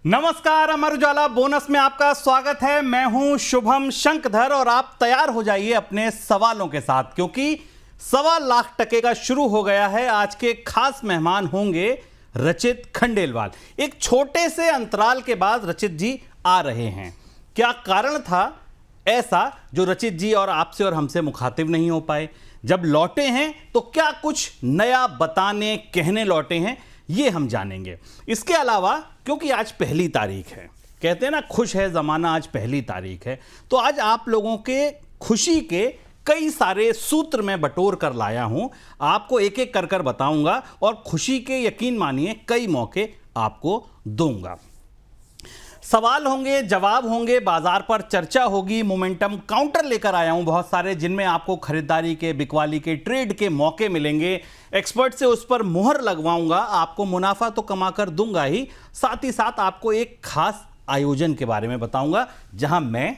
नमस्कार, अमर उजाला बोनस में आपका स्वागत है। मैं हूं शुभम शंकधर और आप तैयार हो जाइए अपने सवालों के साथ, क्योंकि 1.25 लाख का शुरू हो गया है। आज के खास मेहमान होंगे रचित खंडेलवाल। एक छोटे से अंतराल के बाद रचित जी आ रहे हैं। क्या कारण था ऐसा जो रचित जी और आपसे और हमसे मुखातिब नहीं हो पाए? जब लौटे हैं तो क्या कुछ नया बताने कहने लौटे हैं, ये हम जानेंगे। इसके अलावा क्योंकि आज पहली तारीख है, कहते हैं ना खुश है जमाना, आज पहली तारीख है, तो आज आप लोगों के खुशी के कई सारे सूत्र मैं बटोर कर लाया हूं। आपको एक एक कर कर बताऊंगा और खुशी के यकीन मानिए कई मौके आपको दूंगा। सवाल होंगे, जवाब होंगे, बाजार पर चर्चा होगी, मोमेंटम काउंटर लेकर आया हूं बहुत सारे, जिनमें आपको खरीदारी के, बिकवाली के, ट्रेड के मौके मिलेंगे। एक्सपर्ट से उस पर मुहर लगवाऊंगा। आपको मुनाफा तो कमा कर दूंगा ही, साथ ही साथ आपको एक खास आयोजन के बारे में बताऊंगा, जहां मैं,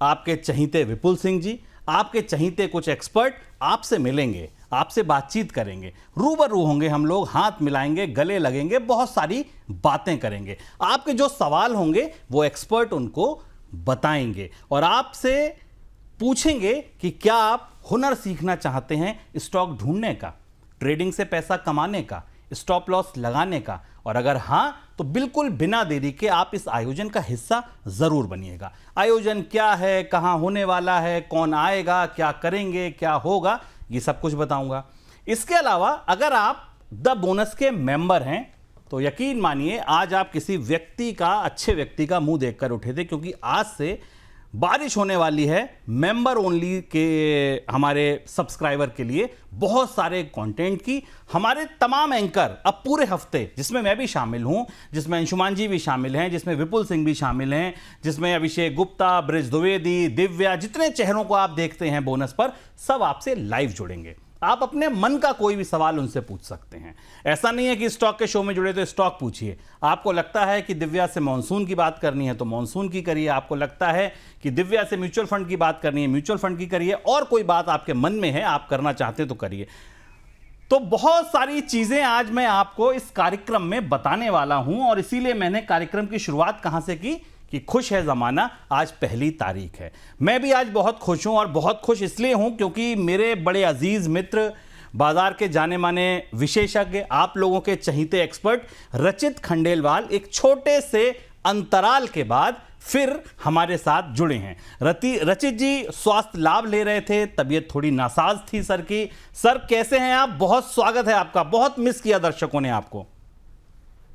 आपके चहीते विपुल सिंह जी, आपके चहीते कुछ एक्सपर्ट आपसे मिलेंगे, आपसे बातचीत करेंगे, रूबरू होंगे हम लोग, हाथ मिलाएंगे, गले लगेंगे, बहुत सारी बातें करेंगे। आपके जो सवाल होंगे वो एक्सपर्ट उनको बताएंगे और आपसे पूछेंगे कि क्या आप हुनर सीखना चाहते हैं, स्टॉक ढूंढने का, ट्रेडिंग से पैसा कमाने का, स्टॉप लॉस लगाने का, और अगर हां तो बिल्कुल बिना देरी के आप इस आयोजन का हिस्सा जरूर बनिएगा। आयोजन क्या है, कहां होने वाला है, कौन आएगा, क्या करेंगे, क्या होगा, ये सब कुछ बताऊंगा। इसके अलावा अगर आप द बोनस के मेंबर हैं तो यकीन मानिए आज आप किसी व्यक्ति का, अच्छे व्यक्ति का मुंह देखकर उठे थे, क्योंकि आज से बारिश होने वाली है मेंबर ओनली के हमारे सब्सक्राइबर के लिए बहुत सारे कंटेंट की। हमारे तमाम एंकर अब पूरे हफ्ते, जिसमें मैं भी शामिल हूं, जिसमें अंशुमान जी भी शामिल हैं, जिसमें विपुल सिंह भी शामिल हैं, जिसमें अभिषेक गुप्ता, ब्रिज द्विवेदी, दिव्या, जितने चेहरों को आप देखते हैं बोनस पर, सब आपसे लाइव जुड़ेंगे। आप अपने मन का कोई भी सवाल उनसे पूछ सकते हैं। ऐसा नहीं है कि स्टॉक के शो में जुड़े तो स्टॉक पूछिए। आपको लगता है कि दिव्या से मॉनसून की बात करनी है तो मॉनसून की करिए। आपको लगता है कि दिव्या से म्यूचुअल फंड की बात करनी है, म्यूचुअल फंड की करिए। और कोई बात आपके मन में है, आप करना चाहते हैं तो करिए। तो बहुत सारी चीजें आज मैं आपको इस कार्यक्रम में बताने वाला हूं, और इसीलिए मैंने कार्यक्रम की शुरुआत कहां से की कि खुश है जमाना, आज पहली तारीख है। मैं भी आज बहुत खुश हूं, और बहुत खुश इसलिए हूं क्योंकि मेरे बड़े अजीज मित्र, बाजार के जाने माने विशेषज्ञ, आप लोगों के चहीते एक्सपर्ट रचित खंडेलवाल एक छोटे से अंतराल के बाद फिर हमारे साथ जुड़े हैं। रचित जी स्वास्थ्य लाभ ले रहे थे, तबीयत थोड़ी नासाज थी सर की। सर कैसे हैं आप? बहुत स्वागत है आपका, बहुत मिस किया दर्शकों ने आपको।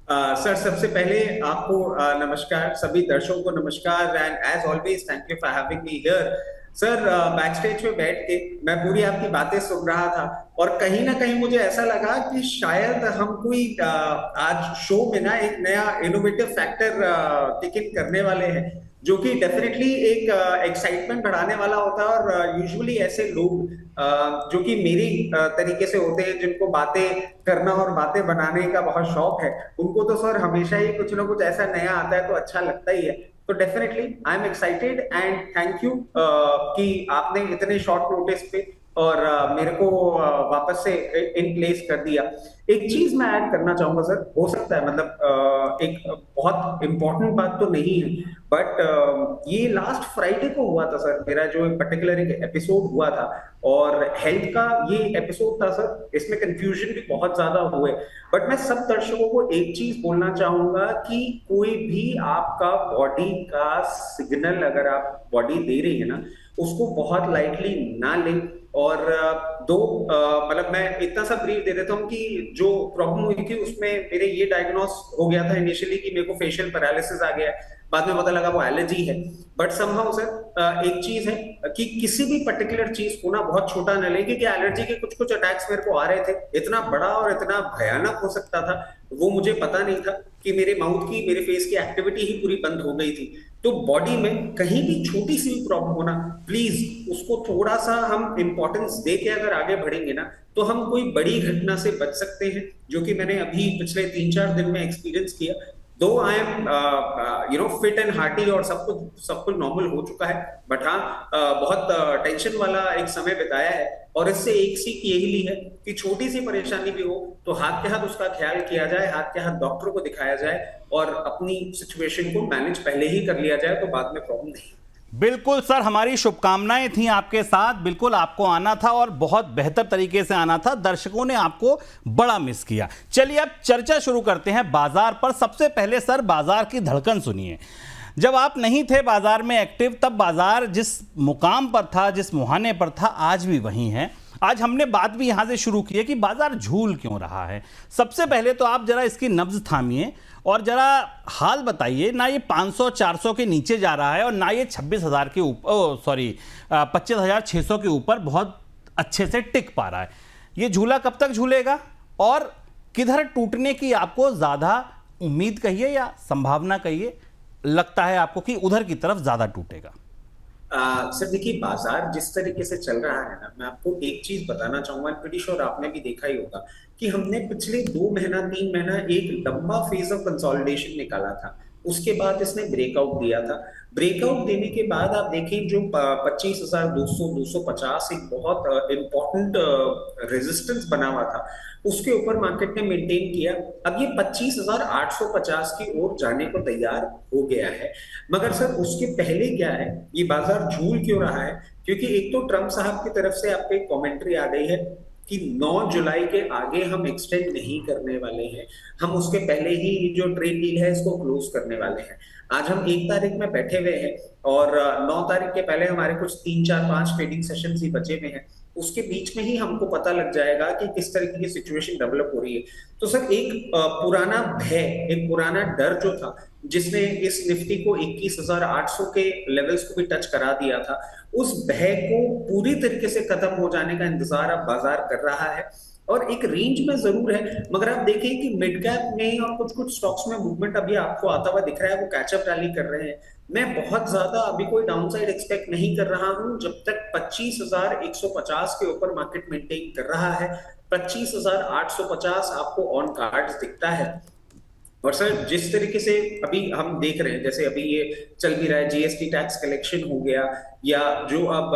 सर सबसे पहले आपको नमस्कार, सभी दर्शकों को नमस्कार, and as always thank you for having me here. Sir backstage में बैठ के मैं पूरी आपकी बातें सुन रहा था और कहीं ना कहीं मुझे ऐसा लगा कि शायद हम कोई आज शो में ना एक नया इनोवेटिव फैक्टर टिक इन करने वाले हैं, जो कि डेफिनेटली एक एक्साइटमेंट बढ़ाने वाला होता है। और यूजुअली ऐसे लोग जो कि मेरी तरीके से होते हैं, जिनको बातें करना और बातें बनाने का बहुत शौक है, उनको तो सर हमेशा ही कुछ ना कुछ ऐसा नया आता है तो अच्छा लगता ही है। तो definitely I am excited and thank you कि आपने इतने शॉर्ट नोटिस पे और मेरे को वापस से इन प्लेस कर दिया। एक चीज मैं ऐड करना चाहूंगा सर, हो सकता है मतलब एक बहुत इंपॉर्टेंट बात तो नहीं है, बट ये लास्ट फ्राइडे को हुआ था सर, मेरा जो पर्टिकुलर एक एपिसोड हुआ था और हेल्थ का ये एपिसोड था सर। इसमें कंफ्यूजन भी बहुत ज्यादा हुए, बट मैं सब दर्शकों को एक चीज बोलना चाहूंगा कि कोई भी आपका बॉडी का सिग्नल अगर आप बॉडी दे रही है ना, उसको बहुत लाइटली ना लें। और दो मतलब मैं इतना सा ब्रीफ दे देता हूँ कि जो प्रॉब्लम हुई थी उसमें मेरे ये डायग्नोस हो गया था इनिशियली कि मेरे को फेशियल पैरालिसिस आ गया, बाद में पता लगा वो एलर्जी है। बट समहाउ सर एक चीज है कि किसी भी पर्टिकुलर चीज को ना बहुत छोटा न लें, क्योंकि एलर्जी के कुछ कुछ अटैक्स मेरे को आ रहे थे, इतना बड़ा और इतना भयानक हो सकता था वो मुझे पता नहीं था कि मेरे माउथ की, मेरे फेस की एक्टिविटी ही पूरी बंद हो गई थी। तो बॉडी में कहीं भी छोटी सी प्रॉब्लम होना, प्लीज उसको थोड़ा सा हम इंपॉर्टेंस दे के अगर आगे बढ़ेंगे ना, तो हम कोई बड़ी घटना से बच सकते हैं, जो कि मैंने अभी पिछले 3-4 दिन में एक्सपीरियंस किया। दो I am fit and hearty और सब कुछ नॉर्मल हो चुका है, बट हाँ बहुत टेंशन वाला एक समय बिताया है। और इससे एक सीख यही ली है कि छोटी सी परेशानी भी हो तो हाथ के हाथ उसका ख्याल किया जाए, हाथ के हाथ डॉक्टर को दिखाया जाए और अपनी सिचुएशन को मैनेज पहले ही कर लिया जाए, तो बाद में प्रॉब्लम नहीं। बिल्कुल सर, हमारी शुभकामनाएं थी आपके साथ। बिल्कुल आपको आना था और बहुत बेहतर तरीके से आना था। दर्शकों ने आपको बड़ा मिस किया। चलिए अब चर्चा शुरू करते हैं बाजार पर। सबसे पहले सर बाजार की धड़कन सुनिए। जब आप नहीं थे बाजार में एक्टिव, तब बाजार जिस मुकाम पर था, जिस मुहाने पर था, आज भी वहीं है। आज हमने बात भी यहां से शुरू की है कि बाजार झूल क्यों रहा है। सबसे पहले तो आप जरा इसकी नब्ज थामिए और जरा हाल बताइए। ना ये 500-400 के नीचे जा रहा है और ना ये 26,000 के ऊपर 25,600 के ऊपर बहुत अच्छे से टिक पा रहा है। ये झूला कब तक झूलेगा और किधर टूटने की आपको ज़्यादा उम्मीद कहिए या संभावना कहिए, लगता है आपको कि उधर की तरफ ज़्यादा टूटेगा? सर देखिए, बाजार जिस तरीके से चल रहा है ना, मैं आपको एक चीज बताना चाहूंगा, प्रीटी श्योर आपने भी देखा ही होगा कि हमने पिछले 2 महीना 3 महीना एक लंबा फेज ऑफ कंसोलिडेशन निकाला था। उसके बाद इसने ब्रेकआउट दिया था। ब्रेकआउट देने के बाद आप देखें जो 25,200 250 एक बहुत इंपॉर्टेंट रेजिस्टेंस बना हुआ था, उसके ऊपर मार्केट ने मेंटेन किया। अब ये 25,850 की ओर जाने को तैयार हो गया है। मगर सर उसके पहले क्या है, ये बाजार झूल क्यों रहा है? क्योंकि एक तो ट्रंप साहब की तरफ से आपको एक कमेंट्री आ गई है कि 9 जुलाई के आगे हम एक्सटेंड नहीं करने वाले हैं, हम उसके पहले ही जो ट्रेड डील है इसको क्लोज करने वाले हैं। आज हम 1 तारीख में बैठे हुए हैं और 9 तारीख के पहले हमारे कुछ 3 4 5 ट्रेडिंग सेशन ही बचे हुए हैं। उसके बीच में ही हमको पता लग जाएगा कि किस तरीके की सिचुएशन डेवलप हो रही है। तो सर एक पुराना भय, एक पुराना डर जो था, जिसने इस निफ्टी को 21,800 के लेवल्स को भी टच करा दिया था, उस भय को पूरी तरीके से खत्म हो जाने का इंतजार अब बाजार कर रहा है। और एक रेंज में जरूर है, मगर आप देखिए कि मिड कैप में और कुछ कुछ स्टॉक्स में मूवमेंट अभी आपको आता हुआ दिख रहा है, वो कैचअप रैली कर रहे हैं। मैं बहुत ज्यादा अभी कोई डाउनसाइड एक्सपेक्ट नहीं कर रहा हूं जब तक 25,150 के ऊपर मार्केट मेंटेन कर रहा है। 25,850 आपको ऑन कार्ड्स दिखता है। और सर जिस तरीके से अभी हम देख रहे हैं, जैसे अभी ये चल भी रहा है, जीएसटी टैक्स कलेक्शन हो गया, या जो अब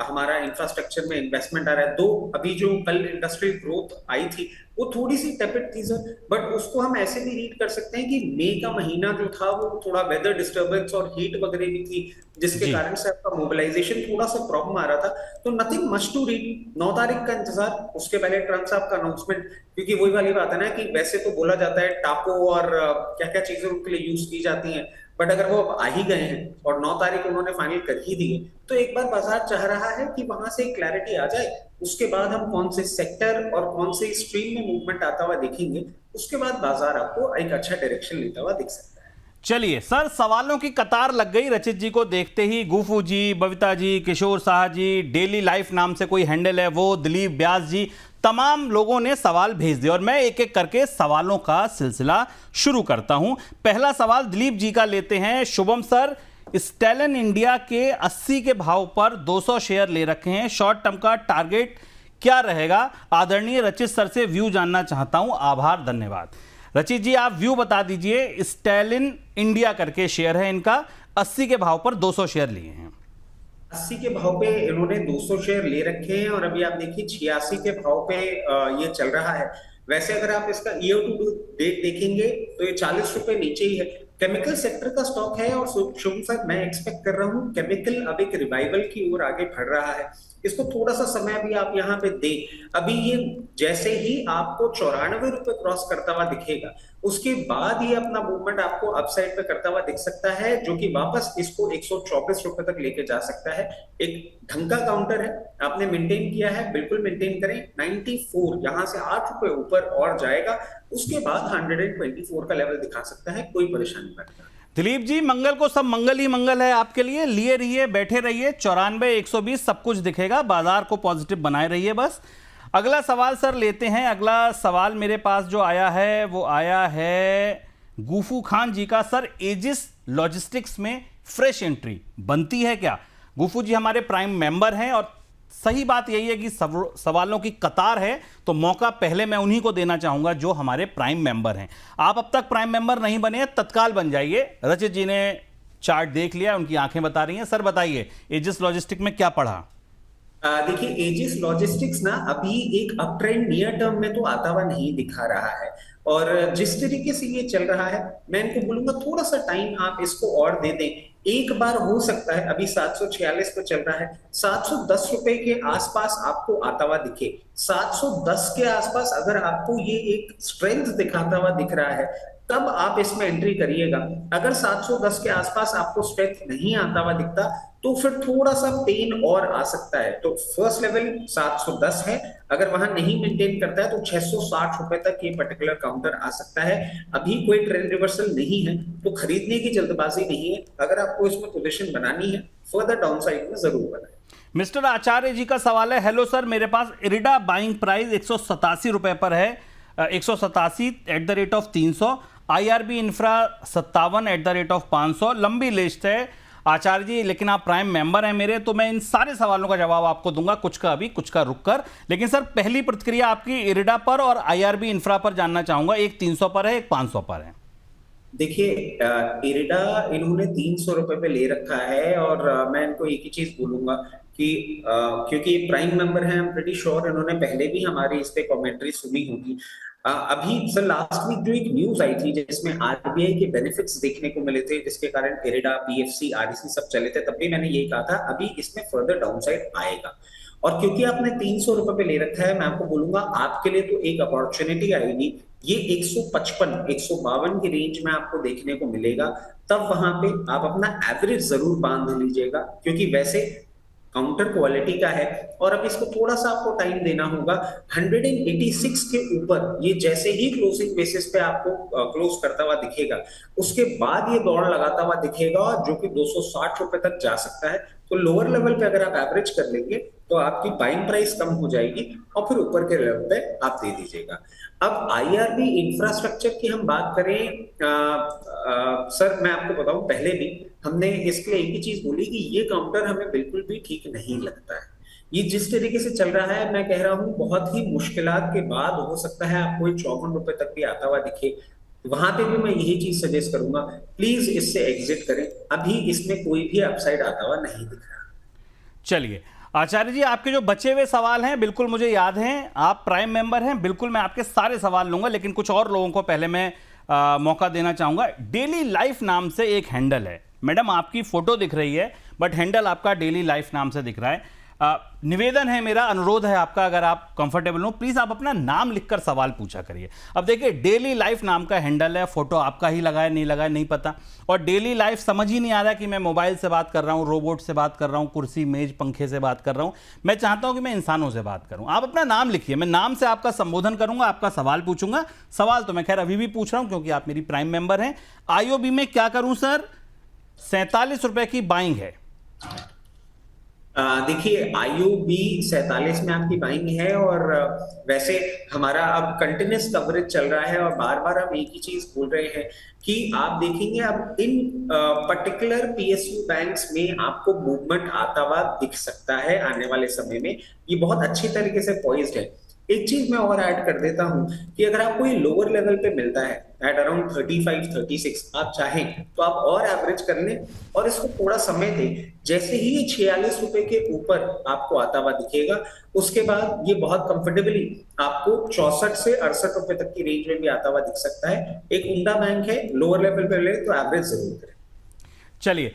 हमारा इंफ्रास्ट्रक्चर में इन्वेस्टमेंट आ रहा है, दो अभी जो कल इंडस्ट्रियल ग्रोथ आई थी वो थोड़ी सी टेपिड थी सर, बट उसको हम ऐसे भी रीड कर सकते हैं कि मई का महीना जो था वो थोड़ा वेदर डिस्टर्बेंस और हीट वगैरह भी थी, जिसके कारण से आपका मोबिलाइजेशन थोड़ा सा प्रॉब्लम आ रहा था। तो नथिंग मच टू रीड। 9 तारीख का इंतजार, उसके पहले ट्रंप साहब का अनाउंसमेंट, क्योंकि वही वाली बात है ना कि वैसे तो बोला जाता है टाको और क्या क्या चीजें उनके लिए यूज की जाती हैं, बट अगर वो आ ही गए हैं और 9 तारीख उन्होंने फाइनल कर ही दी है, तो एक बार बाजार चाह रहा है कि वहां से क्लैरिटी आ जाए। उसके बाद हम कौन से सेक्टर और कौन से स्ट्रीम में मूवमेंट आता हुआ देखेंगे, उसके बाद बाजार आपको एक अच्छा डायरेक्शन लेता हुआ दिख सकता है। चलिए सर, सवालों की कतार लग गई रचित जी को देखते ही। गुफू जी, बबीता जी, किशोर शाह जी, डेली लाइफ नाम से कोई हैंडल है वो, दिलीप व्यास जी, तमाम लोगों ने सवाल भेज दिए और मैं एक एक करके सवालों का सिलसिला शुरू करता हूं। पहला सवाल दिलीप जी का लेते हैं। शुभम सर, स्टेलिन इंडिया के 80 के भाव पर 200 शेयर ले रखे हैं, शॉर्ट टर्म का टारगेट क्या रहेगा? आदरणीय रचित सर से व्यू जानना चाहता हूं, आभार, धन्यवाद। रचित जी आप व्यू बता दीजिए। स्टेलिन इंडिया करके शेयर है इनका, 80 के भाव पर 200 शेयर लिए हैं। 80 के भाव पे इन्होंने 200 शेयर ले रखे हैं और अभी आप देखिए 86 के भाव पे ये चल रहा है। वैसे अगर आप इसका ईयर टू डेट देखेंगे तो ये 40 रुपए नीचे ही है। केमिकल सेक्टर का स्टॉक है और शुभम सर मैं एक्सपेक्ट कर रहा हूँ केमिकल अब एक रिवाइवल की ओर आगे बढ़ रहा है। इसको थोड़ा सा समय भी आप यहाँ पे दे, अभी ये जैसे ही आपको 94 रुपए क्रॉस करता हुआ दिखेगा, उसके बाद ही अपना मूवमेंट आपको अपसाइड पे करता हुआ दिख सकता है, जो कि वापस इसको 124 रुपए तक लेके जा सकता है। एक ढंग का काउंटर है, आपने मेंटेन किया है, बिल्कुल मेंटेन करें। 94 यहां से 8 रुपए ऊपर और जाएगा, उसके बाद 124 का लेवल दिखा सकता है, कोई परेशानी नहीं। दिलीप जी, मंगल को सब मंगल ही मंगल है आपके लिए। लिए रहिए, बैठे रहिए, 94 120 सब कुछ दिखेगा, बाजार को पॉजिटिव बनाए रहिए बस। अगला सवाल सर लेते हैं। अगला सवाल मेरे पास जो आया है वो आया है गुफू खान जी का। सर एजिस लॉजिस्टिक्स में फ्रेश एंट्री बनती है क्या? गुफू जी हमारे प्राइम मेंबर हैं और सही बात यही है कि सवालों की कतार है, तो मौका पहले मैं उन्हीं को देना चाहूंगा जो हमारे प्राइम मेंबर हैं। आप अब तक प्राइम मेंबर नहीं बने हैं, तत्काल बन जाइए। रचित जी ने चार्ट देख लिया, उनकी आंखें बता रही हैं। सर बताइए, एजिस लॉजिस्टिक में क्या पढ़ा? देखिए, एजिस लॉजिस्टिक्स ना अभी एक अप ट्रेंड नियर टर्म में तो आता हुआ नहीं दिखा रहा है, और जिस तरीके से ये चल रहा है, मैं इनको बोलूंगा थोड़ा सा टाइम आप इसको और दे दें। एक बार हो सकता है, अभी 746 पे चल रहा है, 710 रुपए के आसपास आपको आता हुआ दिखे। 710 के आसपास अगर आपको ये एक स्ट्रेंथ दिखाता हुआ दिख रहा है, तब आप इसमें एंट्री करिएगा। अगर 710 के आसपास आपको स्ट्रेंथ नहीं आता हुआ दिखता, तो फिर थोड़ा सा पेन और आ सकता है। तो फर्स्ट लेवल 710 है, अगर वहां नहीं मेंटेन करता है तो 660 रुपए तक ये पर्टिकुलर काउंटर आ सकता है। अभी कोई ट्रेंड रिवर्सल नहीं है, तो खरीदने की जल्दबाजी नहीं है। अगर आपको इसमें पोजीशन बनानी है, फर्दर डाउन साइड में जरूर बनाए। मिस्टर आचार्य जी का सवाल है, हेलो सर, मेरे पास इरिडा बाइंग प्राइस 187 रुपए पर है, 187 at the rate of 300, IRB infra 57 at the rate of 500। लंबी लिस्ट है आचार्य जी, लेकिन आप प्राइम मेंबर हैं मेरे, तो मैं इन सारे सवालों का जवाब आपको दूंगा, कुछ का अभी कुछ का रुक कर। लेकिन सर, पहली प्रतिक्रिया आपकी इरिडा पर और IRB इंफ्रा पर जानना चाहूंगा। एक 300 पर है, एक 500 पर है। देखिए, इरिडा इन्होंने 300 रुपए पे ले रखा है, और मैं इनको एक ही चीज बोलूंगा कि क्योंकि प्राइम मेंबर हैं, आई एम प्रीटी श्योर इन्होंने पहले भी हमारी इस पे कमेंट्री सुनी होगी। अभी सर लास्ट वीक जो एक न्यूज आई थी जिसमें आरबीआई के बेनिफिट्स देखने को मिले थे, जिसके कारण इरिडा, पीएफसी, आरडीसी सब चले थे, तब भी मैंने यही कहा था अभी इसमें फर्दर डाउनसाइड आएगा। और क्योंकि आपने 300 रुपए पे ले रखा है, मैं आपको बोलूंगा आपके लिए तो एक अपॉर्चुनिटी आएगी। ये 155, 152 की रेंज में आपको देखने को मिलेगा, तब वहां पे आप अपना एवरेज जरूर बांध लीजिएगा, क्योंकि वैसे काउंटर क्वालिटी का है। और अब इसको थोड़ा सा आपको टाइम देना होगा। 186 के ऊपर ये जैसे ही क्लोजिंग बेसिस पे आपको क्लोज करता हुआ दिखेगा, उसके बाद ये दौड़ लगाता हुआ दिखेगा, जो कि 260 रुपए तक जा सकता है। तो लोअर लेवल पे अगर आप एवरेज कर लेंगे, तो आपकी बाइंग प्राइस कम हो जाएगी, और फिर ऊपर के लेवल पे आप दे दीजिएगा। अब आईआरबी इंफ्रास्ट्रक्चर की हम बात करें, सर मैं आपको बताऊं, पहले भी हमने इसके लिए एक ही चीज बोली कि ये काउंटर हमें बिल्कुल भी ठीक नहीं लगता है। ये जिस तरीके से चल रहा है, मैं कह रहा हूं बहुत ही मुश्किलात के बाद हो सकता है आपको 54 रुपए तक भी आता हुआ दिखे। वहां पे भी मैं यही चीज सजेस्ट करूंगा, प्लीज इससे एग्जिट करें। अभी इसमें कोई भी अपसाइड आता हुआ नहीं दिख रहा। चलिए आचार्य जी, आपके जो बचे हुए सवाल हैं बिल्कुल मुझे याद हैं, आप प्राइम मेंबर हैं, बिल्कुल मैं आपके सारे सवाल लूंगा, लेकिन कुछ और लोगों को पहले मैं मौका देना चाहूंगा। डेली लाइफ नाम से एक हैंडल है, मैडम आपकी फोटो दिख रही है बट हैंडल आपका डेली लाइफ नाम से दिख रहा है। निवेदन है मेरा, अनुरोध है आपका, अगर आप कंफर्टेबल हो प्लीज आप अपना नाम लिखकर सवाल पूछा करिए। अब देखिए, डेली लाइफ नाम का हैंडल है, फोटो आपका ही लगा है नहीं लगा है नहीं पता, और डेली लाइफ समझ ही नहीं आ रहा कि मैं मोबाइल से बात कर रहा हूं, रोबोट से बात कर रहा हूं, कुर्सी मेज पंखे से बात कर रहा हूं। मैं चाहता हूं कि मैं इंसानों से बात करूं। आप अपना नाम लिखिए, मैं नाम से आपका संबोधन करूंगा, आपका सवाल पूछूंगा। सवाल तो मैं खैर अभी भी पूछ रहा हूं क्योंकि आप मेरी प्राइम मेंबर हैं। आईओबी में क्या करूं सर? 47 रुपए की बाइंग है। देखिए, आईओबी 47 में आपकी बाइंग है, और वैसे हमारा अब कंटिन्यूस कवरेज चल रहा है, और बार बार हम एक ही चीज बोल रहे हैं कि आप देखेंगे अब इन पर्टिकुलर पीएसयू बैंक्स में आपको मूवमेंट आता हुआ दिख सकता है आने वाले समय में। ये बहुत अच्छी तरीके से पॉइज्ड है। एक चीज मैं और ऐड कर देता हूं कि अगर आपको ये लोअर लेवल पे मिलता है एट अराउंड 35, 36, आप चाहें तो आप और एवरेज कर लें और इसको थोड़ा समय दें। जैसे ही ये 46 रुपए के ऊपर आपको आता हुआ दिखेगा, उसके बाद ये बहुत कंफर्टेबली आपको 64 से 68 रुपए तक की रेंज में भी आता हुआ दिख सकता है। एक उम्दा बैंक है, लोअर लेवल पे ले तो एवरेज जरूर करें। चलिए,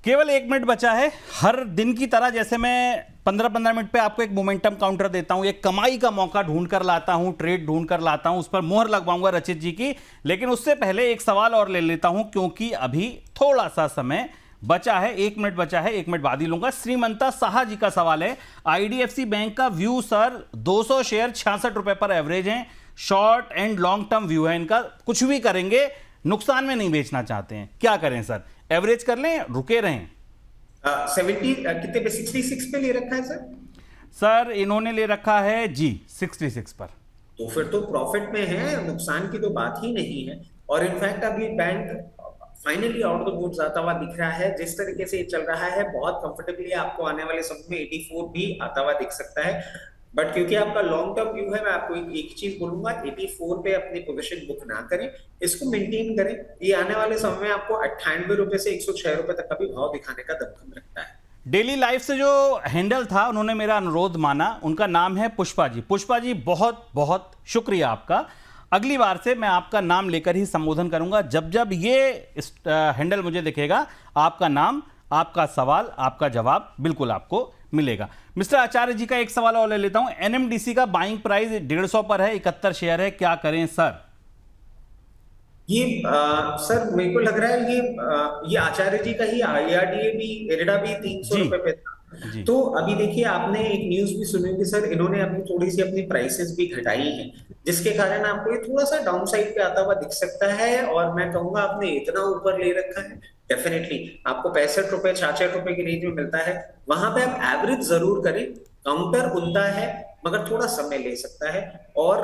केवल 1 मिनट बचा है। हर दिन की तरह जैसे मैं 15-15 मिनट पे आपको एक मोमेंटम काउंटर देता हूं, एक कमाई का मौका ढूंढ कर लाता हूं, ट्रेड ढूंढ कर लाता हूं, उस पर मोहर लगवाऊंगा रचित जी की। लेकिन उससे पहले एक सवाल और ले लेता हूं, क्योंकि अभी थोड़ा सा समय बचा है, 1 मिनट बचा है, 1 मिनट बाद ही लूंगा। श्रीमंता साहा जी का सवाल है, आईडीएफसी बैंक का व्यू सर, 200 शेयर 66 रुपए पर एवरेज है, short and long term view है इनका, कुछ भी करेंगे नुकसान में नहीं बेचना चाहते हैं, क्या करें सर? एवरेज कर लें, रुके रहें? 70 कितने पे, 66 पे ले रखा है सर? सर इन्होंने ले रखा है जी 66 पर। तो फिर तो प्रॉफिट में है, नुकसान की तो बात ही नहीं है। और इनफैक्ट अभी bank finally out the woods आता हुआ दिख रहा है। जिस तरीके से ये चल रहा है बहुत कंफर्टेबली आपको आने वाले समय में 84 भी आता हुआ दिख सकता है। बट क्योंकि आपका लॉन्ग टर्म व्यू है, मैं आपको एक चीज बोलूंगा, 84 पे अपनी पोजीशन बुक ना करें, इसको मेंटेन करें। ये आने वाले समय में आपको 98 रुपए से 106 रुपए तक का भी भाव दिखाने का दमखम रखता है। डेली लाइफ से जो हैंडल था, उन्होंने मेरा अनुरोध माना, उनका नाम है पुष्पा जी। पुष्पा जी, बहुत बहुत शुक्रिया आपका। अगली बार से मैं आपका नाम लेकर ही संबोधन करूंगा। जब जब ये हैंडल मुझे दिखेगा, आपका नाम, आपका सवाल, आपका जवाब बिल्कुल आपको मिलेगा। मिस्टर आचार्य जी का एक सवाल और ले लेता हूं। एनएमडीसी का बाइंग प्राइस 150 पर है, 71 शेयर है, क्या करें सर? ये सर मेरे को लग रहा है ये आचार्य जी का ही IRDA भी, इरडा भी 300 जी रुपए पे था। जी। तो अभी देखिए, आपने एक न्यूज भी सुनी होगी सर, इन्होंने अपनी थोड़ी सी अपनी प्राइसेस भी घटाई हैं, जिसके कारण आपको ये थोड़ा सा डाउन साइड पे आता हुआ दिख सकता है। और मैं कहूंगा आपने इतना ऊपर ले रखा है, डेफिनेटली आपको 65 रुपए 66 रुपए की रेंज में मिलता है, वहां पे आप एवरेज जरूर करें। काउंटर उनका है, मगर थोड़ा समय ले सकता है। और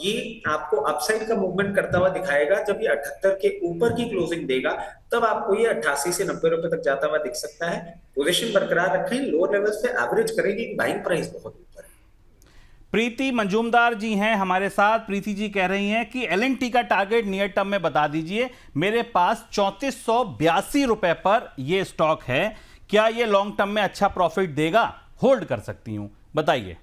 ये आपको अपसाइड का मूवमेंट करता हुआ दिखाएगा। जब ये 78 के ऊपर की क्लोजिंग देगा, तब आपको ये 88 से 90 रुपए तक जाता हुआ दिख सकता है। पोजीशन बरकरार रखें, लोअर लेवल्स पे एवरेज करेंगे, बाइंग प्राइस बहुत ऊपर है। प्रीति मंजूमदार जी हैं हमारे साथ। प्रीति जी कह रही हैं कि एलएनटी का टारगेट नियर टर्म में बता दीजिए। मेरे पास 3482 रुपए पर यह स्टॉक है, क्या यह लॉन्ग टर्म में अच्छा प्रॉफिट देगा? होल्ड कर सकती हूं, बताइए।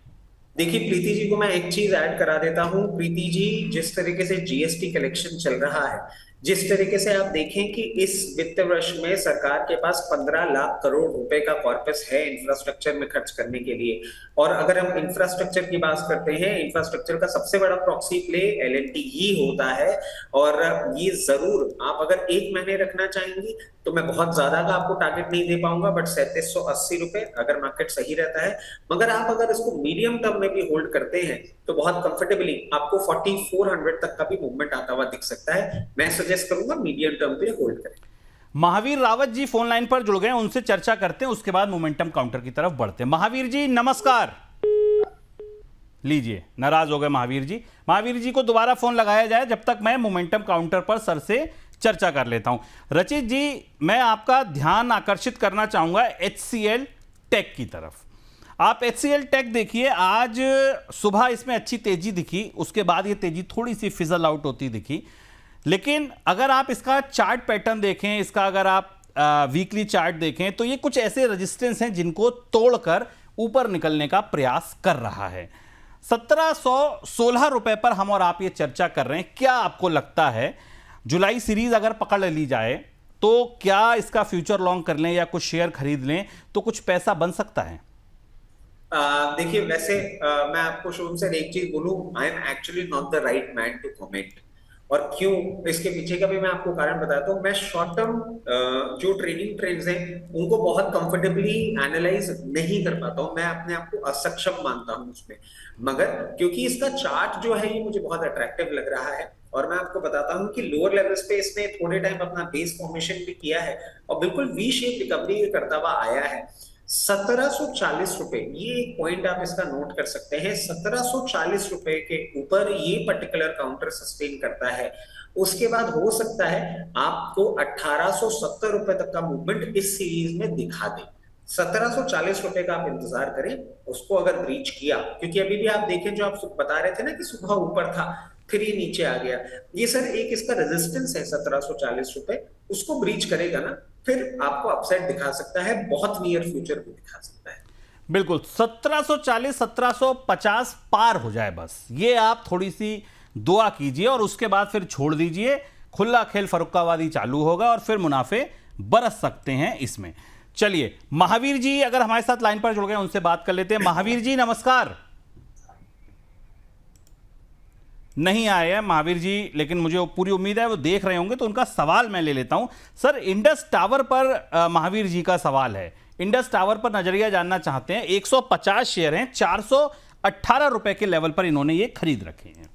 देखिए प्रीति जी को मैं एक चीज ऐड करा देता हूँ। प्रीति जी, जिस तरीके से जीएसटी कलेक्शन चल रहा है, जिस तरीके से आप देखें कि इस वित्त वर्ष में सरकार के पास 15 लाख करोड़ रुपए का कॉर्पस है इंफ्रास्ट्रक्चर में खर्च करने के लिए। और अगर हम इंफ्रास्ट्रक्चर की बात करते हैं, इंफ्रास्ट्रक्चर का सबसे बड़ा प्रॉक्सी प्ले एलएनटी ही होता है। और ये जरूर आप अगर एक महीने रखना चाहेंगी तो मैं बहुत ज्यादा का आपको टारगेट नहीं दे पाऊंगा, बट 3780 रुपए अगर मार्केट सही रहता है। मगर आप अगर इसको मीडियम टर्म में भी होल्ड करते हैं तो बहुत कंफर्टेबली आपको 4400 तक का भी मूवमेंट आता हुआ दिख सकता है। मैं सजेस्ट करूंगा मीडियम टर्म पे होल्ड करें। महावीर रावत जी फोन लाइन पर जुड़ गए, उनसे चर्चा करते हैं, उसके बाद मोमेंटम काउंटर की तरफ बढ़ते हैं। महावीर जी नमस्कार। लीजिए, नाराज हो गए महावीर जी। महावीर जी को दोबारा फोन लगाया जाए, जब तक मैं मोमेंटम काउंटर पर सर से चर्चा कर लेता हूं। रचित जी, मैं आपका ध्यान आकर्षित करना चाहूंगा HCL टेक की तरफ। आप HCL टेक देखिए, आज सुबह इसमें अच्छी तेजी दिखी, उसके बाद ये तेजी थोड़ी सी फिजल आउट होती दिखी। लेकिन अगर आप इसका चार्ट पैटर्न देखें, इसका अगर आप वीकली चार्ट देखें, तो ये कुछ ऐसे रेजिस्टेंस हैं जिनको तोड़कर ऊपर निकलने का प्रयास कर रहा है। 1716 रुपए पर हम और आप ये चर्चा कर रहे हैं। क्या आपको लगता है जुलाई सीरीज अगर पकड़ ली जाए तो क्या इसका फ्यूचर लॉन्ग कर लें या कुछ शेयर खरीद लें तो कुछ पैसा बन सकता है? देखिए, वैसे मैं आपको शुरू से एक चीज बोलूं, I am actually not the right man to comment. और क्यों, इसके पीछे का भी मैं आपको कारण बताता हूँ। मैं शॉर्ट टर्म जो ट्रेडिंग ट्रेंड्स हैं उनको बहुत कंफर्टेबली एनालाइज नहीं कर पाता हूँ, मैं अपने आप को असक्षम मानता हूँ उसमें। मगर क्योंकि इसका चार्ट जो है ये मुझे बहुत अट्रैक्टिव लग रहा है, और मैं आपको बताता हूँ कि लोअर लेवल्स पे इसने थोड़े टाइम अपना बेस फॉर्मेशन भी किया है और बिल्कुल वी शेप रिकवरी करता हुआ आया है। 1740 रुपए, ये एक पॉइंट आप इसका नोट कर सकते हैं। 1740 रुपए के ऊपर ये पर्टिकुलर काउंटर सस्टेन करता है, उसके बाद हो सकता है आपको 1870 रुपए तक का मूवमेंट इस सीरीज में दिखा दे। 1740 रुपए का आप इंतजार करें, उसको अगर ब्रीच किया, क्योंकि अभी भी आप देखें जो आप बता रहे थे ना कि सुबह ऊपर था फिर ये नीचे आ गया, ये सर एक इसका रेजिस्टेंस है 1740 रुपए, उसको ब्रीच करेगा ना फिर आपको अपसाइड दिखा सकता है, बहुत नियर फ्यूचर भी दिखा सकता है। बिल्कुल 1740 1750 पार हो जाए, बस ये आप थोड़ी सी दुआ कीजिए और उसके बाद फिर छोड़ दीजिए। खुला खेल फरुक्कावादी चालू होगा और फिर मुनाफे बरस सकते हैं इसमें। चलिए, महावीर जी अगर हमारे साथ लाइन पर जुड़ गए, उनसे बात कर लेते हैं। महावीर जी नमस्कार। नहीं आए हैं महावीर जी, लेकिन मुझे पूरी उम्मीद है वो देख रहे होंगे, तो उनका सवाल मैं ले लेता हूं। सर, इंडस टावर पर महावीर जी का सवाल है। इंडस टावर पर नजरिया जानना चाहते हैं। 150 शेयर हैं, 418 रुपए के लेवल पर इन्होंने ये खरीद रखे हैं।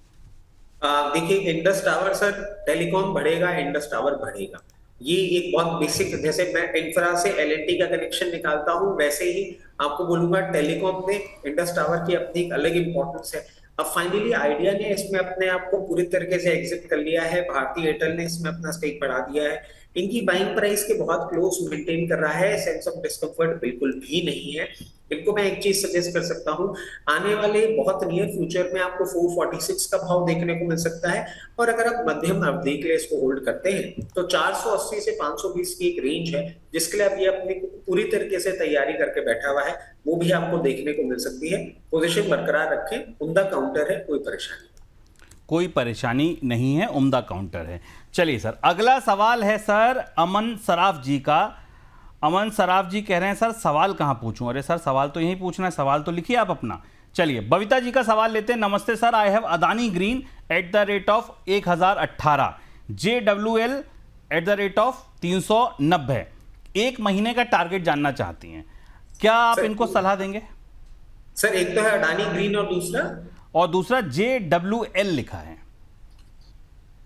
देखिए, इंडस टावर सर, टेलीकॉम बढ़ेगा, इंडस टावर बढ़ेगा, ये एक बहुत बेसिक, जैसे मैं इंफ्रा से एलएनटी का कनेक्शन निकालता हूं, वैसे ही आपको बोलूंगा टेलीकॉम में इंडस टावर की अपनी एक अलग इंपॉर्टेंस है। अब फाइनली आइडिया ने इसमें अपने आप को पूरी तरीके से एग्जिट कर लिया है, भारतीय एयरटेल ने इसमें अपना स्टेक बढ़ा दिया है, इनकी बाइंग प्राइस के बहुत क्लोज मेंटेन कर रहा है, सेंस ऑफ डिस्कम्फर्ट बिल्कुल भी नहीं है। इनको मैं एक चीज सजेस्ट कर सकता हूं, आने वाले बहुत नियर फ्यूचर में आपको 446 का भाव देखने को मिल सकता है। और अगर आप मध्यम अवधि के लिए इसको होल्ड करते हैं तो 480 से 520 की एक रेंज है जिसके लिए आप ये अपनी पूरी तरीके से तैयारी करके बैठा हुआ है, वो भी आपको देखने को मिल सकती है। पोजीशन बरकरार रखें, उम्दा काउंटर है, कोई परेशानी कोई परेशानी नहीं है, उम्दा काउंटर है। चलिए सर, अगला सवाल है सर अमन सराफ जी का। अमन सराफ जी कह रहे हैं सर सवाल कहाँ पूछूं? अरे सर सवाल तो यहीं पूछना है, सवाल तो लिखिए आप अपना। चलिए बबीता जी का सवाल लेते हैं। नमस्ते sir, I have Adani green at the rate of 1018, JWL at the rate of 390, एक महीने का टारगेट जानना चाहती हैं, क्या आप सर, इनको सलाह देंगे? सर एक तो है अडानी ग्रीन और दूसरा JWL लिखा है।